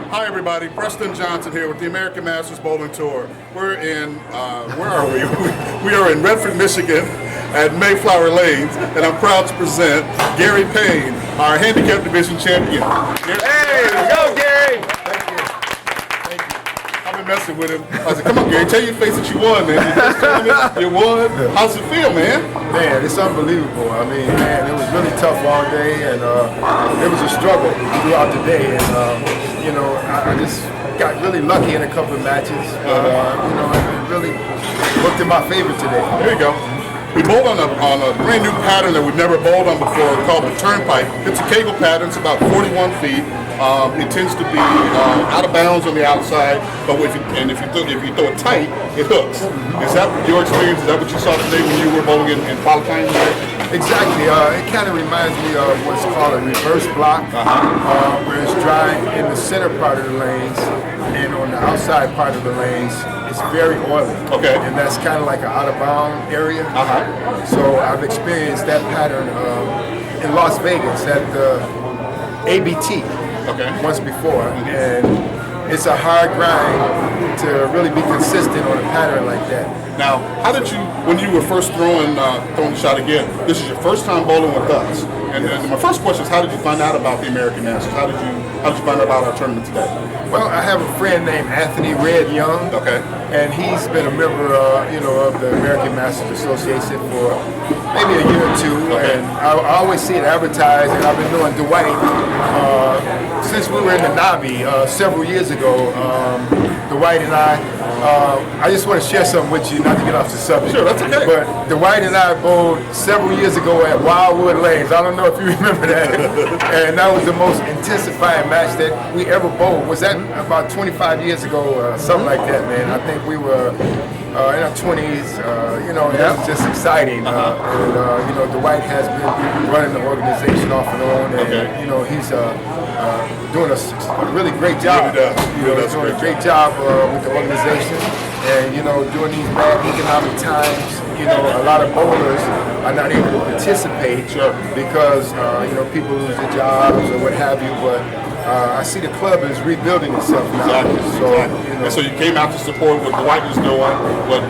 Hi everybody, Preston Johnson here with the American Masters Bowling Tour. We're in, where are we? We are in Redford, Michigan at Mayflower Lanes, and I'm proud to present Gary Payne, our Handicap Division champion. Hey, go Gary! Thank you. Thank you. I've been messing with him. I said, come on Gary, tell your face that you won, man. You won. How's it feel, man? Man, it's unbelievable. I mean, man, it was really tough all day, and it was a struggle throughout the day. And you know, I just got really lucky in a couple of matches. But you know, it really looked in my favor today. There you go. We bowled on a brand new pattern that we've never bowled on before called the turnpike. It's a Kegel pattern. It's about 41 feet. It tends to be out of bounds on the outside, but if you throw it tight, it hooks. Is that your experience? Is that what you saw today when you were bowling in qualifying? Exactly. It kind of reminds me of what's called a reverse block, where it's dry in the center part of the lanes, and on the outside part of the lanes, it's very oily. Okay. And that's kind of like an out-of-bound area. So I've experienced that pattern in Las Vegas at the AMBT once before, and it's a hard grind to really be consistent on a pattern like that. Now, how did you, when you were first throwing the shot again, this is your first time bowling with us, and my first question is, how did you find out about the American Masters? How did you find out about our tournament today? Well, I have a friend named Anthony Red Young, and he's been a member, of the American Masters Association for maybe a year or two, and I always see it advertised, and I've been knowing Dwight since we were in the Navi several years ago. Dwight and I just want to share something with you, not to get off the subject. Sure, that's okay. But Dwight and I bowled several years ago at Wildwood Lanes. I don't know if you remember that. And that was the most intensifying match that we ever bowled. Was that about 25 years ago, something like that, man? I think we were in our 20s, it was just exciting. And Dwight has been running the organization off and on, and he's doing a really great job. He's doing a great job with the organization, and during these bad economic times, a lot of bowlers are not able to participate because people lose their jobs or what have you. But I see the club is rebuilding itself now. And so you came out to support what Dwight was doing, what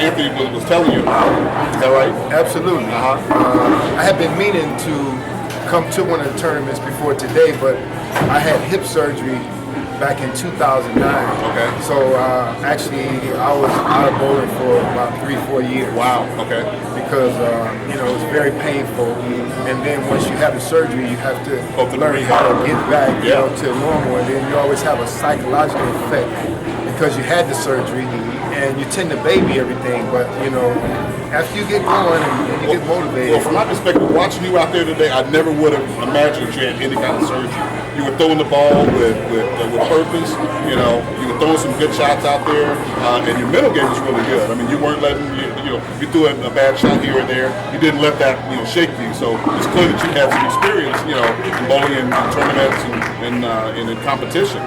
Anthony was telling you about. Is that right? Absolutely. I had been meaning to come to one of the tournaments before today, but I had hip surgery back in 2009. So actually, I was out of bowling for about 3-4 years. Wow. Because it was very painful, and then once you have the surgery, you have to learn how to get back, to normal, and then you always have a psychological effect because you had the surgery, and you tend to baby everything, but after you get going and you get motivated. Well, from my perspective, watching you out there today, I never would have imagined you had any kind of surgery. You were throwing the ball with purpose. You were throwing some good shots out there, and your mental game was really good. I mean, you weren't letting you threw a bad shot here and there. You didn't let that shake you. So it's clear that you had some experience, in bowling in tournaments and in competition.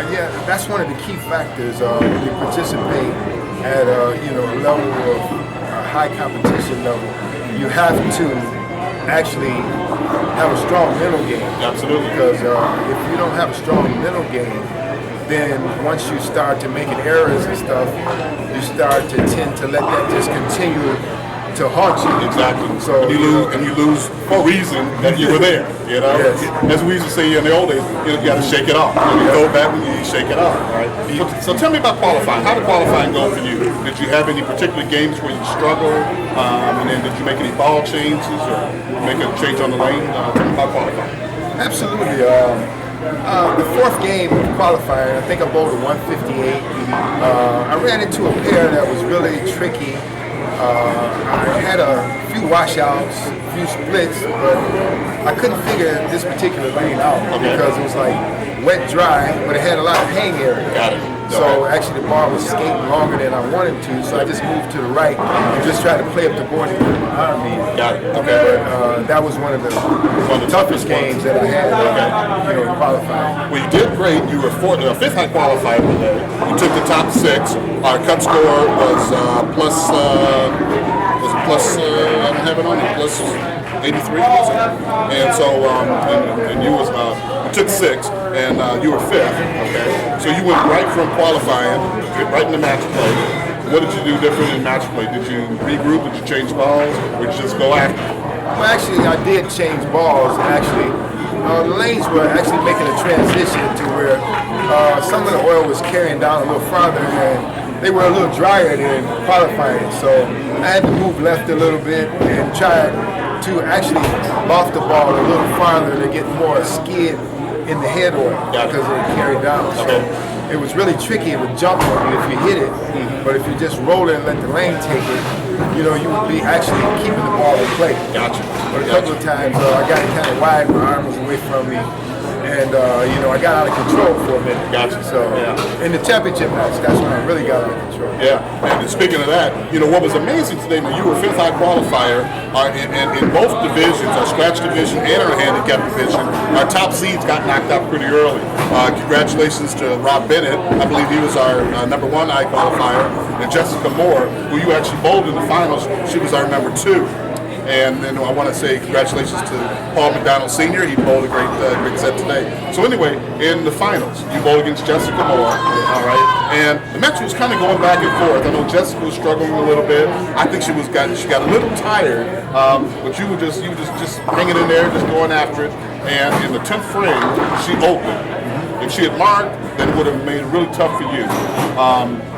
Yeah, that's one of the key factors when you participate at a level of high competition level. You have to actually have a strong mental game. Absolutely. Because if you don't have a strong mental game, then once you start to making errors and stuff, you start to tend to let that just continue to haunt you. Exactly. So you lose for a reason that you were there. Yes. As we used to say in the old days, you got to shake it off. You go back and you shake it off. Right. So tell me about qualifying. How did qualifying go for you? Did you have any particular games where you struggled? And then did you make any ball changes or make a change on the lane? Tell me about qualifying. Absolutely. The fourth game of qualifying, I think I bowled a 158. I ran into a pair that was really tricky. I had a few washouts, a few splits, but I couldn't figure this particular lane out because it was like wet, dry, but it had a lot of hang area. Got it. So actually the ball was skating longer than I wanted to, so I just moved to the right and just tried to play up the board and get behind me. Got it. But that was one of the toughest games that I had in qualifying. Well, you did great. You were fifth high qualifier today. You took the top 6. Our cut score was plus I don't have it on it, plus 83, and so and you was took 6th, and you were 5th. Okay, so you went right from qualifying, right into match play. What did you do different in match play? Did you regroup? Did you change balls? Or did you just go after? Well, actually, I did change balls. Actually, the lanes were actually making a transition to where some of the oil was carrying down a little farther, and they were a little drier than qualifying. So I had to move left a little bit and try to actually loft the ball a little farther to get more skid in the head oil because it carried down. So it was really tricky. It would jump on you if you hit it, but if you just roll it and let the lane take it, you would be actually keeping the ball in play. Gotcha. But a couple of times I got it kind of wide, my arm was away from me, and I got out of control for a minute. Gotcha. So in the championship match, that's when I really got out of control. Yeah, and speaking of that, what was amazing today, man, you were 5th high qualifier in both divisions, our scratch division and our handicap division. Our top seeds got knocked out pretty early. Congratulations to Rob Bennett. I believe he was our number 1 high qualifier, and Jessica Moore, who you actually bowled in the finals, she was our number 2. And then I want to say congratulations to Paul McDonald Sr. He bowled a great set today. So anyway, in the finals, you bowled against Jessica Moore, all right? And the match was kind of going back and forth. I know Jessica was struggling a little bit. I think she got a little tired, but you were just hanging in there, just going after it. And in the 10th frame, she opened. If she had marked, then it would have made it really tough for you.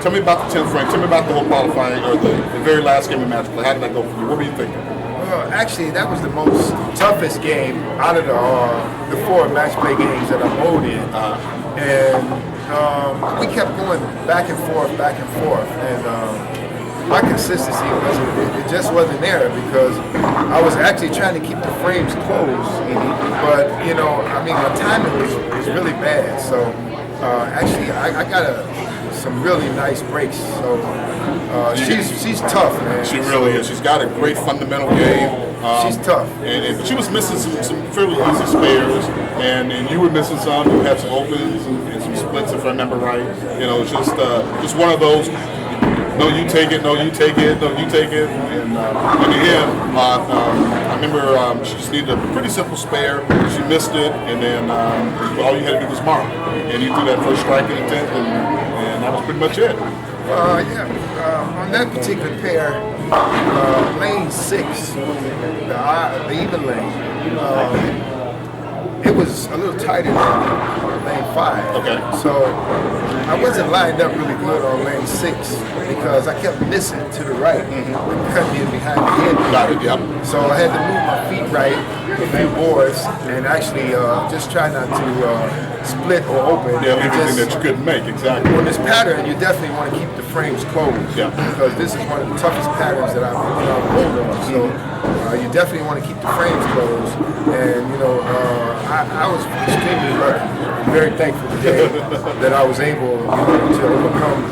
Tell me about the 10th frame. Tell me about the whole qualifying or the very last game of match play. How did that go for you? What were you thinking? Well, actually, that was the most toughest game out of the 4 match play games that I bowled in. And we kept going back and forth, and my consistency it just wasn't there because I was actually trying to keep the frames closed, but my timing was really bad. So actually, I got some really nice breaks. So she's tough, man. She really is. She's got a great fundamental game. She's tough. And she was missing some fairly easy spares, and you were missing some. You had some opens and some splits, if I remember right. It's just one of those. No, you take it. No, you take it. No, you take it. And again, I remember she just needed a pretty simple spare. She missed it, and then all you had to do was mark. And you threw that first strike in the 10th, and that was pretty much it. On that particular pair, lane 6, the even lane, it was a little tighter than lane 5. Okay. So I wasn't lined up really good on lane 6 because I kept missing to the right, cutting in behind the head. Got it, yep. So I had to move my feet right a few boards and actually just try not to split or open. Yeah, everything that you couldn't make, exactly. On this pattern, you definitely want to keep the frames closed. Yeah. Because this is one of the toughest patterns that I've bowled on. So you definitely want to keep the frames closed. And I was extremely lucky. I'm very thankful today that I was able to overcome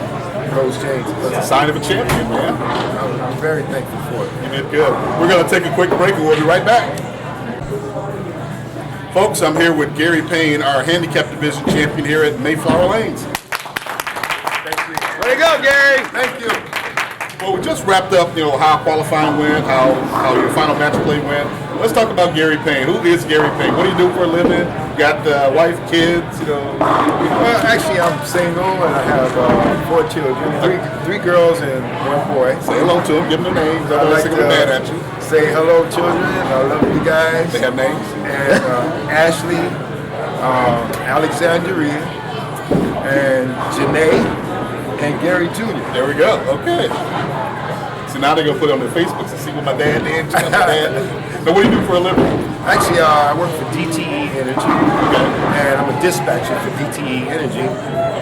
those changes. That's a sign of a champion, man. I'm very thankful for it. You did good. We're going to take a quick break and we'll be right back. Folks, I'm here with Gary Payne, our Handicap Division champion here at Mayflower Lanes. Thank you. Way to go, Gary. Thank you. Well, we just wrapped up, how qualifying went, how your final match play went. Let's talk about Gary Payne. Who is Gary Payne? What do you do for a living? Got wife, kids, Well, actually, I'm single and I have 4 children, three girls and 1 boy. Say hello to them, give them their names. I'd like to mad at you. say hello, children. I love you guys. They have names? And Ashley, Alexandria, and Janae, and Gary Jr. There we go. Okay. So now they're going to put it on their Facebooks and see what my dad did. My dad. Now, what do you do for a living? Actually, I work for DTE Energy, and I'm a dispatcher for DTE Energy.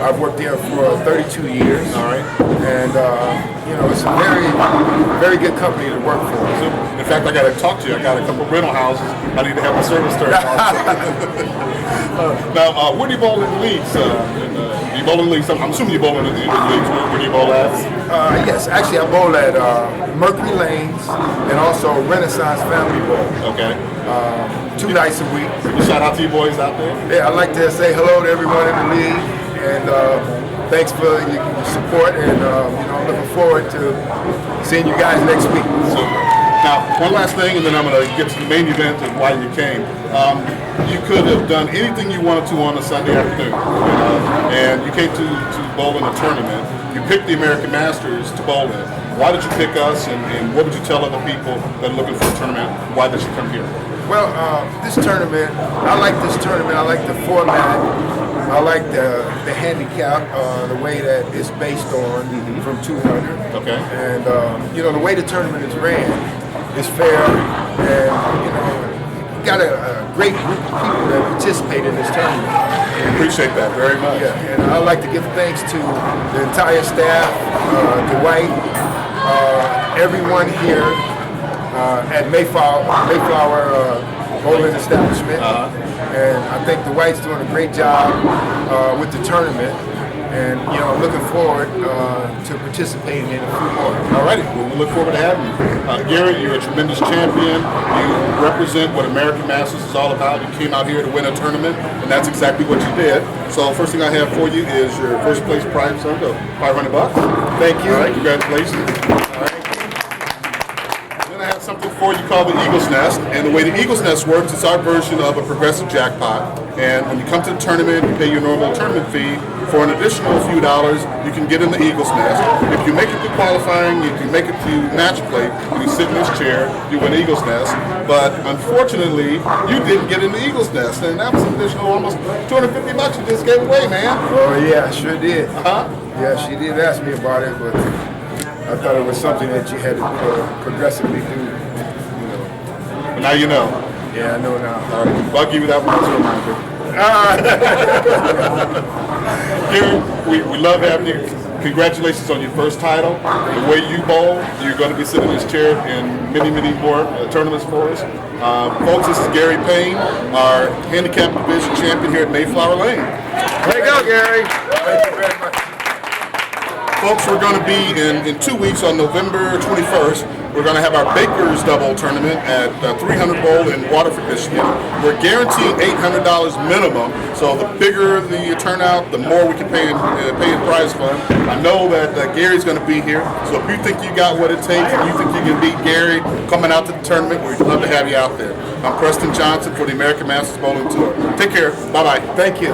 I've worked there for 32 years. All right. And, it's a very, very good company to work for. In fact, I got to talk to you. I got a couple rental houses. I need to have my service turned on. Now, where do you bowl in the leagues? You bowl in the leagues? I'm assuming you bowl in the leagues. Where do you bowl at? Yes, actually, I bowl at Mercury Lanes and also Renaissance Family Bowl. Okay. 2 nights a week. Shout out to you boys out there. Yeah, I'd like to say hello to everyone in the league, and thanks for your support, and I'm looking forward to seeing you guys next week. Super. Now, one last thing, and then I'm going to get to the main event of why you came. You could have done anything you wanted to on a Sunday afternoon, and you came to bowl in a tournament. You picked the American Masters to bowl in. Why did you pick us, and what would you tell other people that are looking for a tournament why they should come here? Well, this tournament, I like this tournament. I like the format. I like the handicap, the way that it's based on from 200. Okay. And the way the tournament is ran is fair, and got a great group of people that participate in this tournament. Appreciate that very much. Yeah, and I'd like to give thanks to the entire staff, Dwight, everyone here at Mayflower Bowling Establishment. And I think Dwight's doing a great job with the tournament. And I'm looking forward to participating in a few more. All righty, well, we look forward to having you. Gary, you're a tremendous champion. You represent what American Masters is all about. You came out here to win a tournament, and that's exactly what you did. So first thing I have for you is your first place prize of $500. Thank you. All right, congratulations. All right. Then I have something for you called the Eagle's Nest. And the way the Eagle's Nest works, it's our version of a progressive jackpot. And when you come to the tournament, you pay your normal tournament fee. For an additional few dollars, you can get in the Eagle's Nest. If you make it to qualifying, if you make it to match play, and you sit in this chair, you win Eagle's Nest. But unfortunately, you didn't get in the Eagle's Nest, and that was an additional almost $250 you just gave away, man. Oh yeah, sure did. Huh? Yeah, she did ask me about it, but I thought it was something that you had to progressively do. But now you know. Yeah, I know now. All right, well, I'll give you that one as a reminder. Gary, we love having you. Congratulations on your first title. The way you bowl, you're going to be sitting in this chair in many, many more tournaments for us. Folks, this is Gary Payne, our Handicap Division champion here at Mayflower Lane. Way to go, Gary. Thank you very much. Folks, we're going to be in 2 weeks on November 21st. We're going to have our Baker's Double Tournament at 300 Bowl in Waterford, Michigan. We're guaranteed $800 minimum, so the bigger the turnout, the more we can pay in prize fund. I know that Gary's going to be here, so if you think you got what it takes and you think you can beat Gary coming out to the tournament, we'd love to have you out there. I'm Preston Johnson for the American Masters Bowling Tour. Take care. Bye-bye. Thank you.